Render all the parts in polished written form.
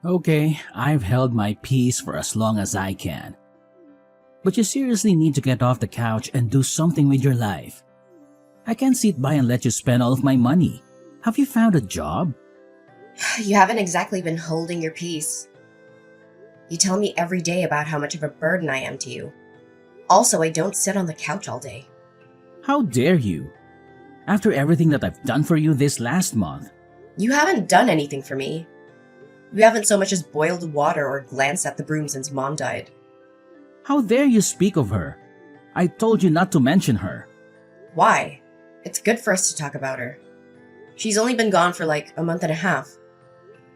Okay, I've held my peace for as long as I can. But you seriously need to get off the couch and do something with your life. I can't sit by and let you spend all of my money. Have you found a job? You haven't exactly been holding your peace. You tell me every day about how much of a burden I am to you. Also, I don't sit on the couch all day. How dare you? After everything that I've done for you this last month. You haven't done anything for me. You haven't so much as boiled water or glanced at the broom since Mom died. How dare you speak of her? I told you not to mention her. Why? It's good for us to talk about her. She's only been gone for like a month and a half.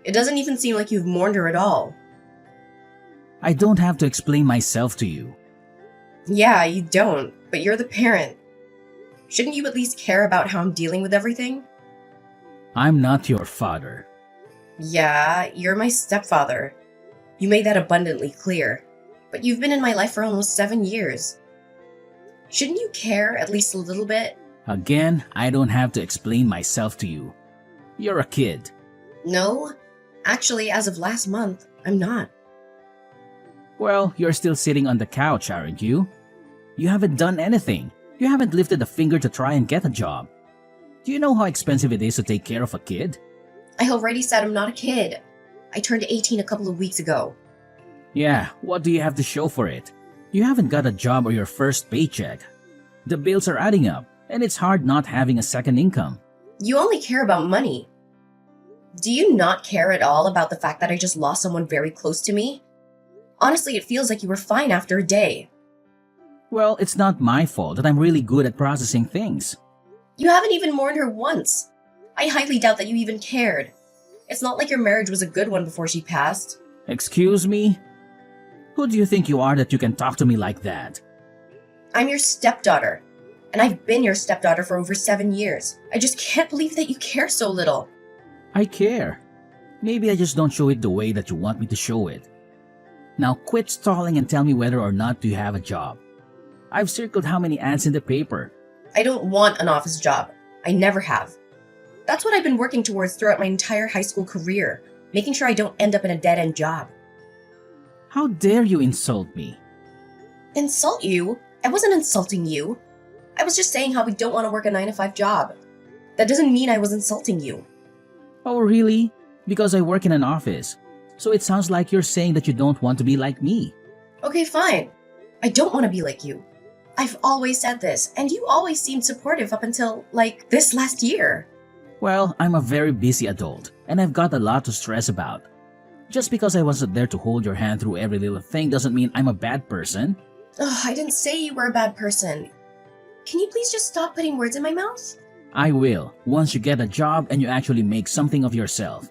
It doesn't even seem like you've mourned her at all. I don't have to explain myself to you. Yeah, you don't, but you're the parent. Shouldn't you at least care about how I'm dealing with everything? I'm not your father. Yeah, you're my stepfather. You made that abundantly clear. But you've been in my life for almost 7 years. Shouldn't you care at least a little bit? Again, I don't have to explain myself to you. You're a kid. No, actually, as of last month, I'm not. Well, you're still sitting on the couch, aren't you? You haven't done anything. You haven't lifted a finger to try and get a job. Do you know how expensive it is to take care of a kid? I already said I'm not a kid. I turned 18 a couple of weeks ago. Yeah, what do you have to show for it? You haven't got a job or your first paycheck. The bills are adding up, and it's hard not having a second income. You only care about money. Do you not care at all about the fact that I just lost someone very close to me? Honestly, it feels like you were fine after a day. Well, it's not my fault that I'm really good at processing things. You haven't even mourned her once. I highly doubt that you even cared. It's not like your marriage was a good one before she passed. Excuse me? Who do you think you are that you can talk to me like that? I'm your stepdaughter, and I've been your stepdaughter for over 7 years. I just can't believe that you care so little. I care. Maybe I just don't show it the way that you want me to show it. Now quit stalling and tell me whether or not you have a job. I've circled how many ads in the paper. I don't want an office job. I never have. That's what I've been working towards throughout my entire high school career, making sure I don't end up in a dead-end job. How dare you insult me? Insult you? I wasn't insulting you. I was just saying how we don't want to work a 9-to-5 job. That doesn't mean I was insulting you. Oh, really? Because I work in an office. So it sounds like you're saying that you don't want to be like me. Okay, fine. I don't want to be like you. I've always said this, and you always seemed supportive up until, like, this last year. Well, I'm a very busy adult, and I've got a lot to stress about. Just because I wasn't there to hold your hand through every little thing doesn't mean I'm a bad person. Ugh, I didn't say you were a bad person. Can you please just stop putting words in my mouth? I will, once you get a job and you actually make something of yourself.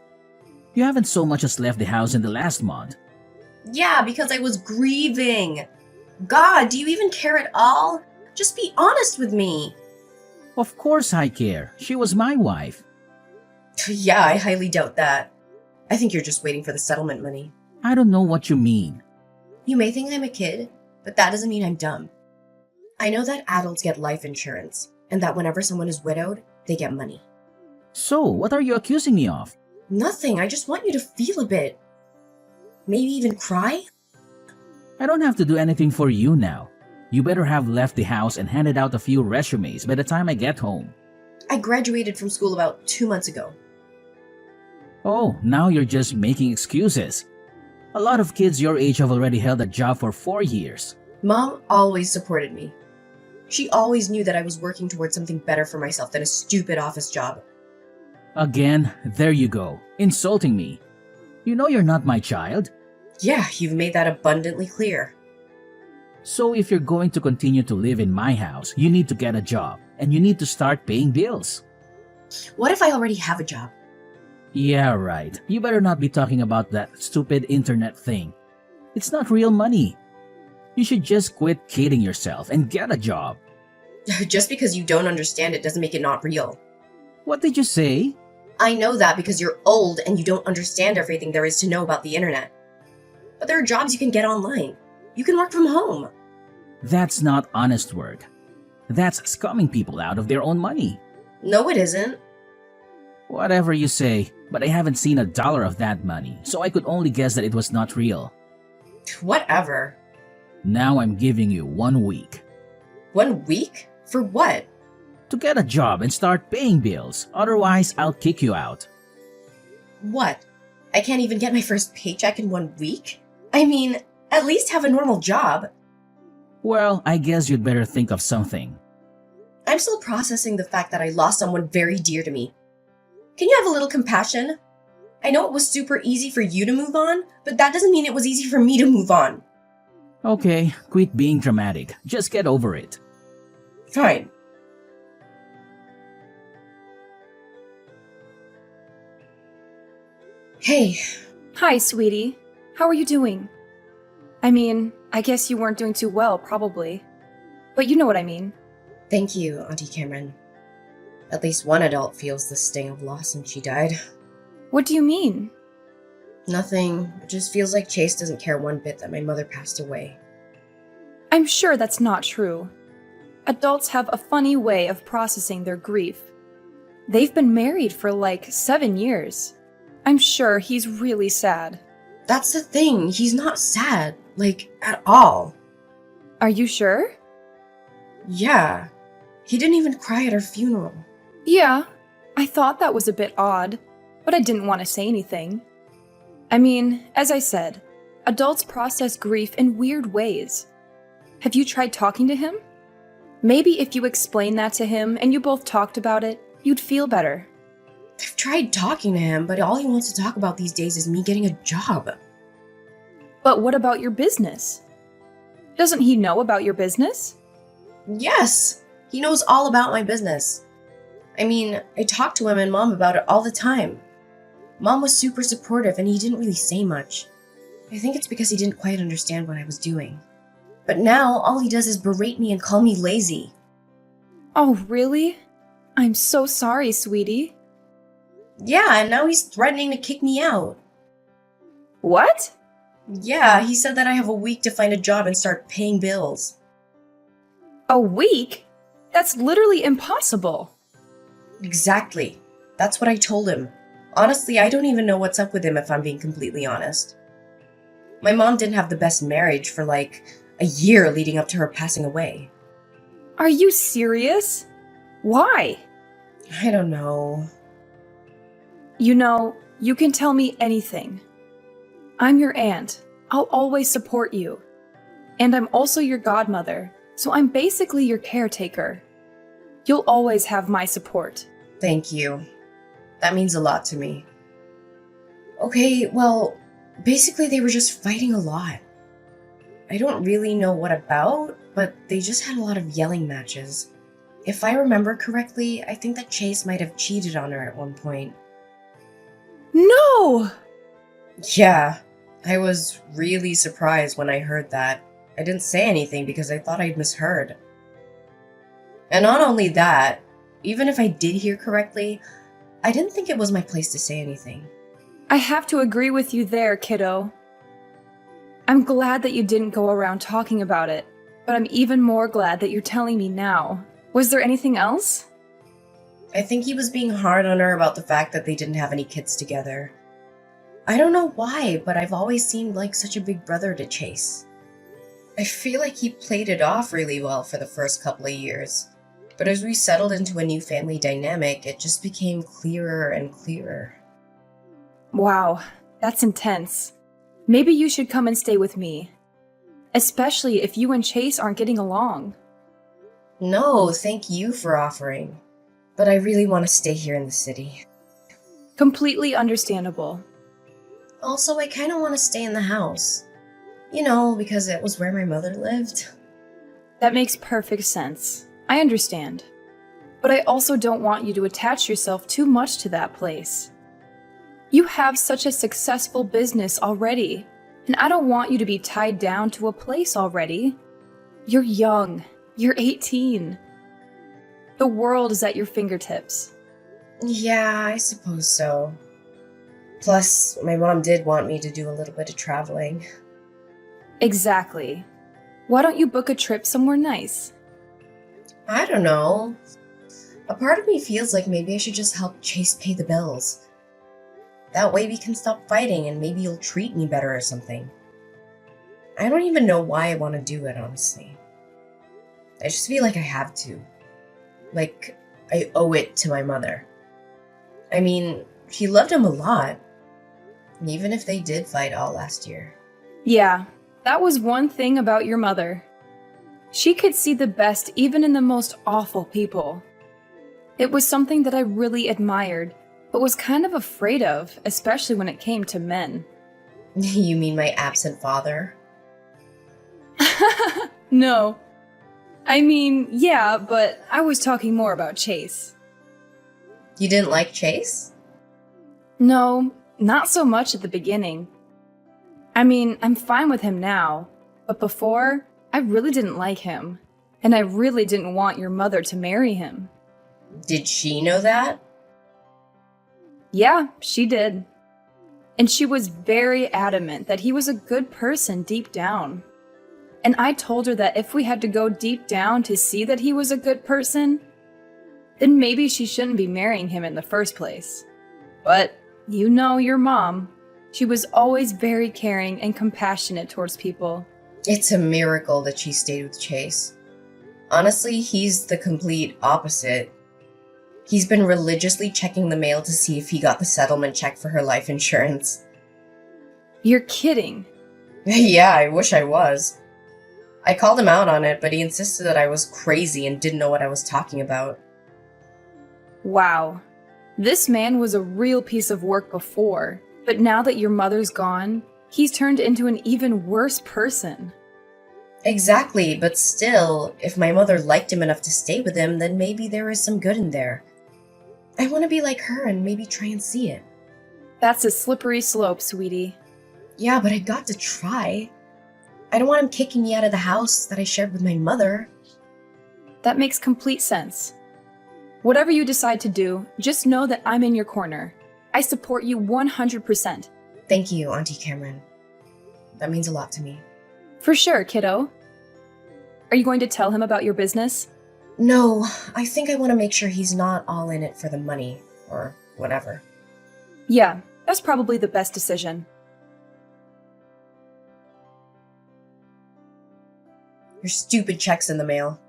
You haven't so much as left the house in the last month. Yeah, because I was grieving. God, do you even care at all? Just be honest with me. Of course I care. She was my wife. Yeah, I highly doubt that. I think you're just waiting for the settlement money. I don't know what you mean. You may think I'm a kid, but that doesn't mean I'm dumb. I know that adults get life insurance, and that whenever someone is widowed, they get money. So, what are you accusing me of? Nothing, I just want you to feel a bit. Maybe even cry? I don't have to do anything for you now. You better have left the house and handed out a few resumes by the time I get home. I graduated from school about 2 months ago. Oh, now you're just making excuses. A lot of kids your age have already held a job for 4 years. Mom always supported me. She always knew that I was working towards something better for myself than a stupid office job. Again, there you go, insulting me. You know you're not my child. Yeah, you've made that abundantly clear. So if you're going to continue to live in my house, you need to get a job, and you need to start paying bills. What if I already have a job? Yeah, right. You better not be talking about that stupid internet thing. It's not real money. You should just quit kidding yourself and get a job. Just because you don't understand it doesn't make it not real. What did you say? I know that because you're old and you don't understand everything there is to know about the internet. But there are jobs you can get online. You can work from home. That's not honest work. That's scumming people out of their own money. No, it isn't. Whatever you say, but I haven't seen $1 of that money, so I could only guess that it was not real. Whatever. Now I'm giving you 1 week. 1 week? For what? To get a job and start paying bills, otherwise I'll kick you out. What? I can't even get my first paycheck in 1 week? I mean, at least have a normal job. Well, I guess you'd better think of something. I'm still processing the fact that I lost someone very dear to me. Can you have a little compassion? I know it was super easy for you to move on, but that doesn't mean it was easy for me to move on. Okay, quit being dramatic. Just get over it. Fine. Hey. Hi, sweetie. How are you doing? I mean, I guess you weren't doing too well, probably. But you know what I mean. Thank you, Auntie Cameron. At least one adult feels the sting of loss since she died. What do you mean? Nothing. It just feels like Chase doesn't care one bit that my mother passed away. I'm sure that's not true. Adults have a funny way of processing their grief. They've been married for like 7 years. I'm sure he's really sad. That's the thing. He's not sad. Like, at all. Are you sure? Yeah. He didn't even cry at her funeral. Yeah, I thought that was a bit odd, but I didn't want to say anything. I mean, as I said, adults process grief in weird ways. Have you tried talking to him? Maybe if you explained that to him and you both talked about it, you'd feel better. I've tried talking to him, but all he wants to talk about these days is me getting a job. But what about your business? Doesn't he know about your business? Yes! He knows all about my business. I mean, I talk to him and Mom about it all the time. Mom was super supportive and he didn't really say much. I think it's because he didn't quite understand what I was doing. But now, all he does is berate me and call me lazy. Oh, really? I'm so sorry, sweetie. Yeah, and now he's threatening to kick me out. What? Yeah, he said that I have a week to find a job and start paying bills. A week? That's literally impossible. Exactly. That's what I told him. Honestly, I don't even know what's up with him if I'm being completely honest. My mom didn't have the best marriage for like a year leading up to her passing away. Are you serious? Why? I don't know. You know, you can tell me anything. I'm your aunt. I'll always support you. And I'm also your godmother, so I'm basically your caretaker. You'll always have my support. Thank you. That means a lot to me. Okay, well, basically they were just fighting a lot. I don't really know what about, but they just had a lot of yelling matches. If I remember correctly, I think that Chase might have cheated on her at one point. No! Yeah, I was really surprised when I heard that. I didn't say anything because I thought I'd misheard. And not only that, even if I did hear correctly, I didn't think it was my place to say anything. I have to agree with you there, kiddo. I'm glad that you didn't go around talking about it, but I'm even more glad that you're telling me now. Was there anything else? I think he was being hard on her about the fact that they didn't have any kids together. I don't know why, but I've always seemed like such a big brother to Chase. I feel like he played it off really well for the first couple of years, but as we settled into a new family dynamic, it just became clearer and clearer. Wow, that's intense. Maybe you should come and stay with me. Especially if you and Chase aren't getting along. No, thank you for offering. But I really want to stay here in the city. Completely understandable. Also, I kind of want to stay in the house. You know, because it was where my mother lived. That makes perfect sense. I understand. But I also don't want you to attach yourself too much to that place. You have such a successful business already, and I don't want you to be tied down to a place already. You're young. You're 18. The world is at your fingertips. Yeah, I suppose so. Plus, my mom did want me to do a little bit of traveling. Exactly. Why don't you book a trip somewhere nice? I don't know. A part of me feels like maybe I should just help Chase pay the bills. That way we can stop fighting and maybe he'll treat me better or something. I don't even know why I want to do it, honestly. I just feel like I have to. Like, I owe it to my mother. I mean, she loved him a lot. Even if they did fight all last year. Yeah, that was one thing about your mother. She could see the best even in the most awful people. It was something that I really admired, but was kind of afraid of, especially when it came to men. You mean my absent father? No. I mean, yeah, but I was talking more about Chase. You didn't like Chase? No, not so much at the beginning. I mean, I'm fine with him now, but before, I really didn't like him, and I really didn't want your mother to marry him. Did she know that? Yeah, she did. And she was very adamant that he was a good person deep down. And I told her that if we had to go deep down to see that he was a good person, then maybe she shouldn't be marrying him in the first place. But you know your mom. She was always very caring and compassionate towards people. It's a miracle that she stayed with Chase. Honestly, he's the complete opposite. He's been religiously checking the mail to see if he got the settlement check for her life insurance. You're kidding. Yeah, I wish I was. I called him out on it, but he insisted that I was crazy and didn't know what I was talking about. Wow. This man was a real piece of work before, but now that your mother's gone, he's turned into an even worse person. Exactly, but still, if my mother liked him enough to stay with him, then maybe there is some good in there. I want to be like her and maybe try and see it. That's a slippery slope, sweetie. Yeah, but I got to try. I don't want him kicking me out of the house that I shared with my mother. That makes complete sense. Whatever you decide to do, just know that I'm in your corner. I support you 100%. Thank you, Auntie Cameron. That means a lot to me. For sure, kiddo. Are you going to tell him about your business? No, I think I want to make sure he's not all in it for the money, or whatever. Yeah, that's probably the best decision. Your stupid check's in the mail.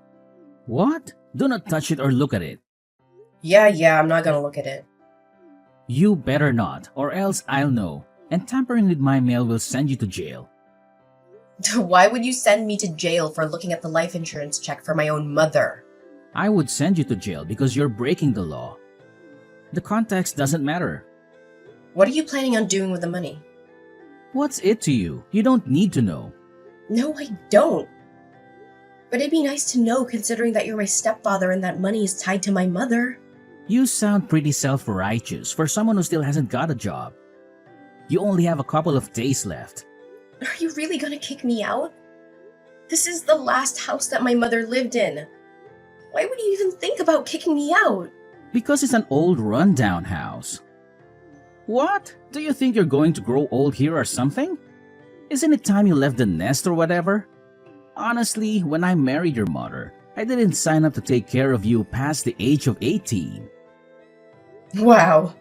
What? Do not touch it or look at it. Yeah, I'm not gonna look at it. You better not, or else I'll know, and tampering with my mail will send you to jail. Why would you send me to jail for looking at the life insurance check for my own mother? I would send you to jail because you're breaking the law. The context doesn't matter. What are you planning on doing with the money? What's it to you? You don't need to know. No, I don't. But it'd be nice to know considering that you're my stepfather and that money is tied to my mother. You sound pretty self-righteous for someone who still hasn't got a job. You only have a couple of days left. Are you really gonna kick me out? This is the last house that my mother lived in. Why would you even think about kicking me out? Because it's an old rundown house. What? Do you think you're going to grow old here or something? Isn't it time you left the nest or whatever? Honestly, when I married your mother, I didn't sign up to take care of you past the age of 18. Wow.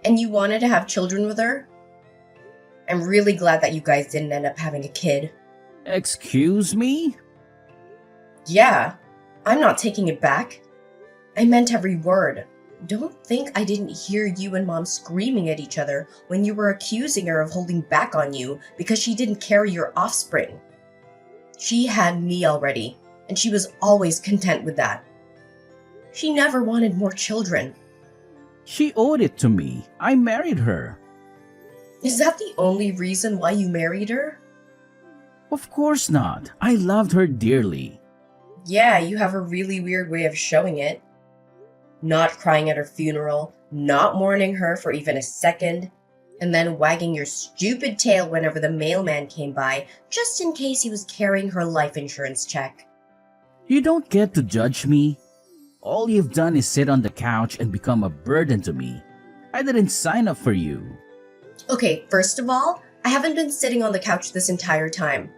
And you wanted to have children with her? I'm really glad that you guys didn't end up having a kid. Excuse me? Yeah, I'm not taking it back. I meant every word. Don't think I didn't hear you and Mom screaming at each other when you were accusing her of holding back on you because she didn't carry your offspring. She had me already, and she was always content with that. She never wanted more children. She owed it to me. I married her. Is that the only reason why you married her? Of course not. I loved her dearly. Yeah, you have a really weird way of showing it. Not crying at her funeral, not mourning her for even a second, and then wagging your stupid tail whenever the mailman came by, just in case he was carrying her life insurance check. You don't get to judge me. All you've done is sit on the couch and become a burden to me. I didn't sign up for you. Okay, first of all, I haven't been sitting on the couch this entire time.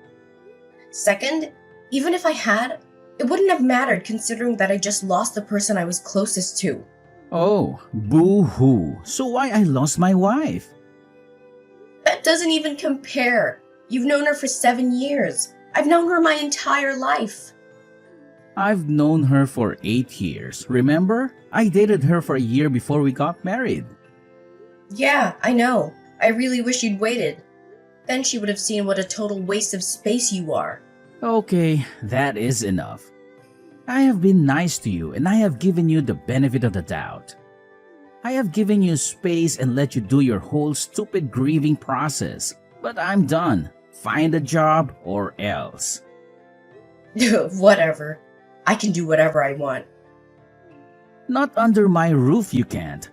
Second, even if I had, It wouldn't have mattered considering that I just lost the person I was closest to. Oh, boo-hoo. So why I lost my wife? That doesn't even compare. You've known her for 7 years. I've known her my entire life. I've known her for 8 years. Remember? I dated her for a year before we got married. Yeah, I know. I really wish you'd waited. Then she would have seen what a total waste of space you are. Okay, that is enough. I have been nice to you and I have given you the benefit of the doubt. I have given you space and let you do your whole stupid grieving process. But I'm done. Find a job or else. Whatever. I can do whatever I want. Not under my roof you can't.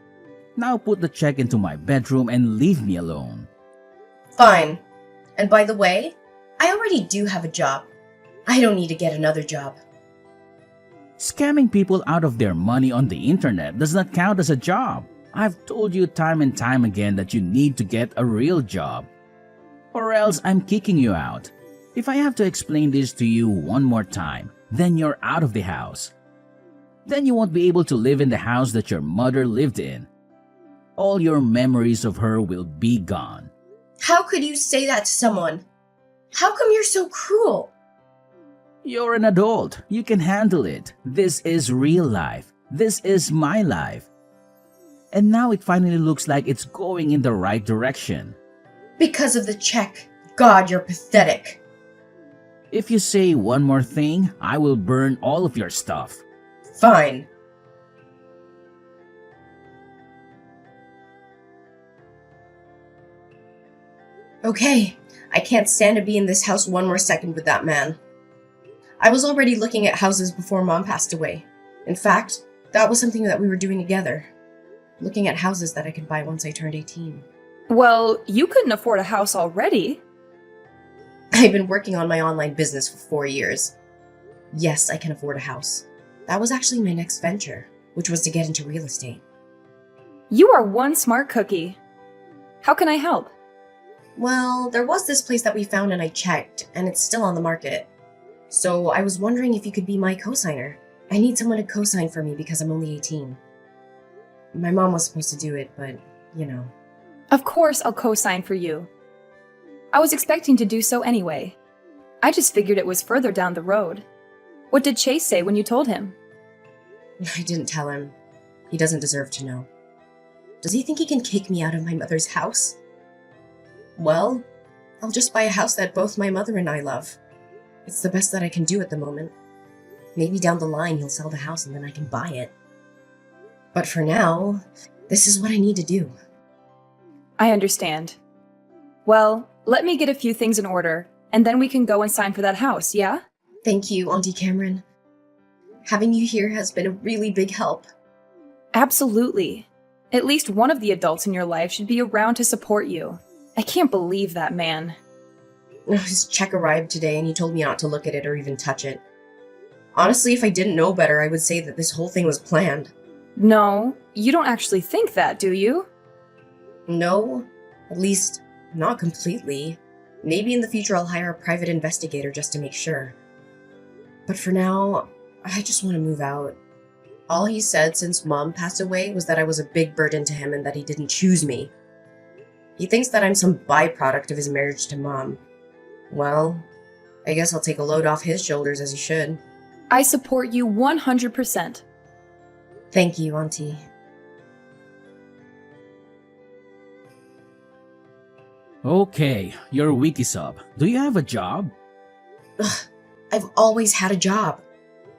Now put the check into my bedroom and leave me alone. Fine. And by the way, I already do have a job. I don't need to get another job. Scamming people out of their money on the internet does not count as a job. I've told you time and time again that you need to get a real job. Or else I'm kicking you out. If I have to explain this to you one more time, then you're out of the house. Then you won't be able to live in the house that your mother lived in. All your memories of her will be gone. How could you say that to someone? How come you're so cruel? You're an adult. You can handle it. This is real life. This is my life. And now it finally looks like it's going in the right direction. Because of the check. God, you're pathetic. If you say one more thing, I will burn all of your stuff. Fine. Okay, I can't stand to be in this house one more second with that man. I was already looking at houses before Mom passed away. In fact, that was something that we were doing together. Looking at houses that I could buy once I turned 18. Well, you couldn't afford a house already. I've been working on my online business for 4 years. Yes, I can afford a house. That was actually my next venture, which was to get into real estate. You are one smart cookie. How can I help? Well, there was this place that we found and I checked, and it's still on the market. So I was wondering if you could be my co-signer. I need someone to co-sign for me because I'm only 18. My mom was supposed to do it, but, you know. Of course I'll co-sign for you. I was expecting to do so anyway. I just figured it was further down the road. What did Chase say when you told him? I didn't tell him. He doesn't deserve to know. Does he think he can kick me out of my mother's house? Well, I'll just buy a house that both my mother and I love. It's the best that I can do at the moment. Maybe down the line he'll sell the house and then I can buy it. But for now, this is what I need to do. I understand. Well, let me get a few things in order, and then we can go and sign for that house, yeah? Thank you, Auntie Cameron. Having you here has been a really big help. Absolutely. At least one of the adults in your life should be around to support you. I can't believe that man. His check arrived today and he told me not to look at it or even touch it. Honestly, if I didn't know better, I would say that this whole thing was planned. No, you don't actually think that, do you? No, at least not completely. Maybe in the future I'll hire a private investigator just to make sure. But for now, I just want to move out. All he said since Mom passed away was that I was a big burden to him and that he didn't choose me. He thinks that I'm some byproduct of his marriage to Mom. Well, I guess I'll take a load off his shoulders as he should. I support you 100%. Thank you, Auntie. Okay, your week is up. Do you have a job? Ugh, I've always had a job.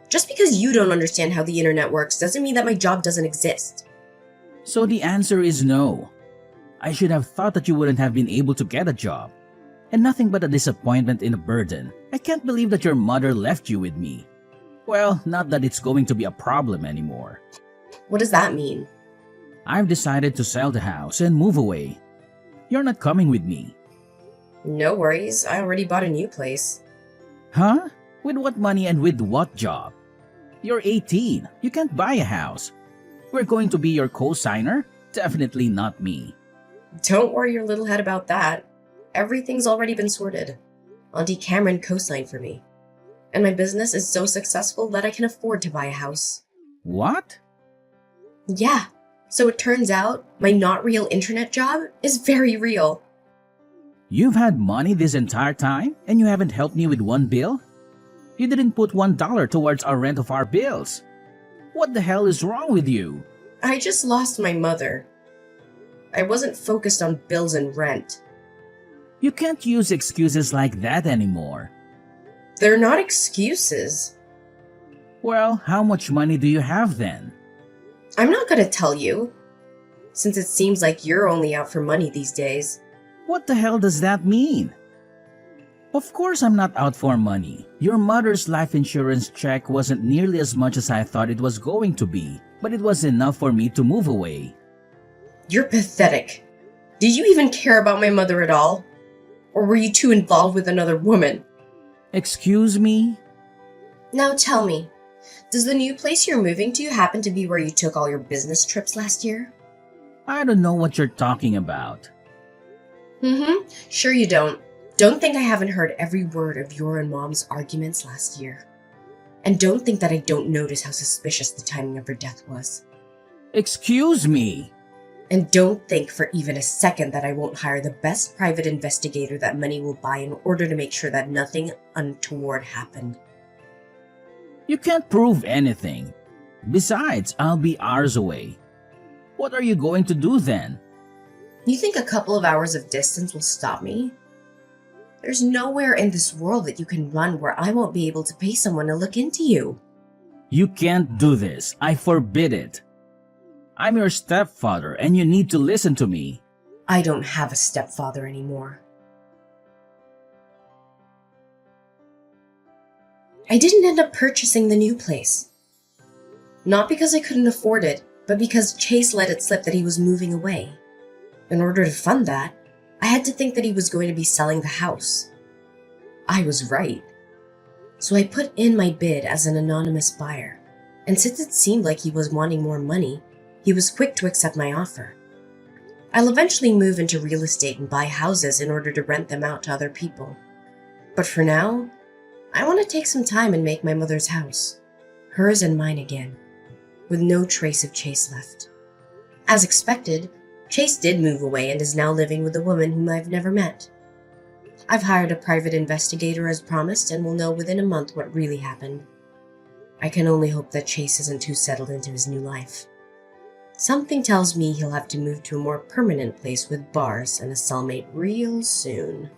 Just because you don't understand how the internet works doesn't mean that my job doesn't exist. So the answer is no. I should have thought that you wouldn't have been able to get a job. And nothing but a disappointment and a burden. I can't believe that your mother left you with me. Well, not that it's going to be a problem anymore. What does that mean? I've decided to sell the house and move away. You're not coming with me. No worries, I already bought a new place. Huh? With what money and with what job? You're 18. You can't buy a house. We're going to be your co-signer? Definitely not me. Don't worry your little head about that. Everything's already been sorted. Auntie Cameron co-signed for me. And my business is so successful that I can afford to buy a house. What? Yeah, so it turns out my not real internet job is very real. You've had money this entire time and you haven't helped me with one bill? You didn't put $1 towards our rent of our bills. What the hell is wrong with you? I just lost my mother. I wasn't focused on bills and rent. You can't use excuses like that anymore. They're not excuses. Well, how much money do you have then? I'm not gonna tell you, since it seems like you're only out for money these days. What the hell does that mean? Of course I'm not out for money. Your mother's life insurance check wasn't nearly as much as I thought it was going to be, but it was enough for me to move away. You're pathetic. Did you even care about my mother at all? Or were you too involved with another woman? Excuse me? Now tell me, does the new place you're moving to happen to be where you took all your business trips last year? I don't know what you're talking about. Sure you don't. Don't think I haven't heard every word of your and Mom's arguments last year. And don't think that I don't notice how suspicious the timing of her death was. Excuse me? And don't think for even a second that I won't hire the best private investigator that money will buy in order to make sure that nothing untoward happened. You can't prove anything. Besides, I'll be hours away. What are you going to do then? You think a couple of hours of distance will stop me? There's nowhere in this world that you can run where I won't be able to pay someone to look into you. You can't do this. I forbid it. I'm your stepfather and you need to listen to me. I don't have a stepfather anymore. I didn't end up purchasing the new place. Not because I couldn't afford it, but because Chase let it slip that he was moving away. In order to fund that, I had to think that he was going to be selling the house. I was right. So I put in my bid as an anonymous buyer, and since it seemed like he was wanting more money, he was quick to accept my offer. I'll eventually move into real estate and buy houses in order to rent them out to other people. But for now, I want to take some time and make my mother's house, hers and mine again, with no trace of Chase left. As expected, Chase did move away and is now living with a woman whom I've never met. I've hired a private investigator as promised and will know within a month what really happened. I can only hope that Chase isn't too settled into his new life. Something tells me he'll have to move to a more permanent place with bars and a cellmate real soon.